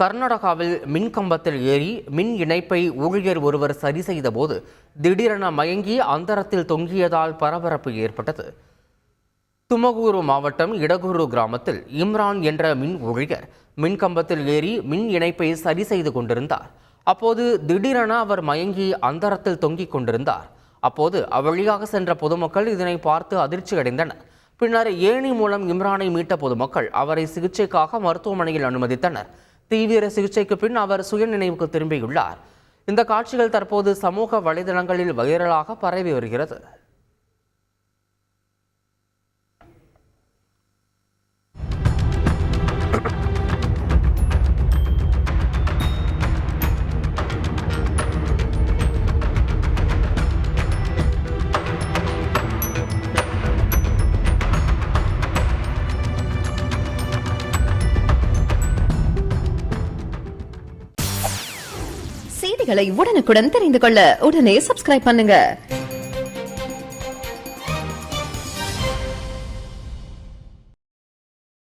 கர்நாடகாவில் மின்கம்பத்தில் ஏறி மின் இணைப்பை ஊழியர் ஒருவர் சரி செய்தபோது திடீரென மயங்கி அந்தரத்தில் தொங்கியதால் பரபரப்பு ஏற்பட்டது. துமகூரு மாவட்டம் இடகூரு கிராமத்தில் இம்ரான் என்ற மின் ஊழியர் மின்கம்பத்தில் ஏறி மின் இணைப்பை சரி செய்து கொண்டிருந்தார். அப்போது திடீரென அவர் மயங்கி அந்தரத்தில் தொங்கிக் கொண்டிருந்தார். அப்போது அவ்வழியாக சென்ற பொதுமக்கள் இதனை பார்த்து அதிர்ச்சி அடைந்தனர். பின்னர் ஏணி மூலம் இம்ரானை மீட்ட பொதுமக்கள் அவரை சிகிச்சைக்காக மருத்துவமனையில் அனுமதித்தனர். தீவிர சிகிச்சைக்கு பின் அவர் சுயநினைவுக்கு திரும்பியுள்ளார். இந்த காட்சிகள் தற்போது சமூக வலைதளங்களில் வைரலாக பரவி வருகிறது. செய்திகளை உடனுக்குடன் தெரிந்து கொள்ள உடனே சப்ஸ்கிரைப் பண்ணுங்க.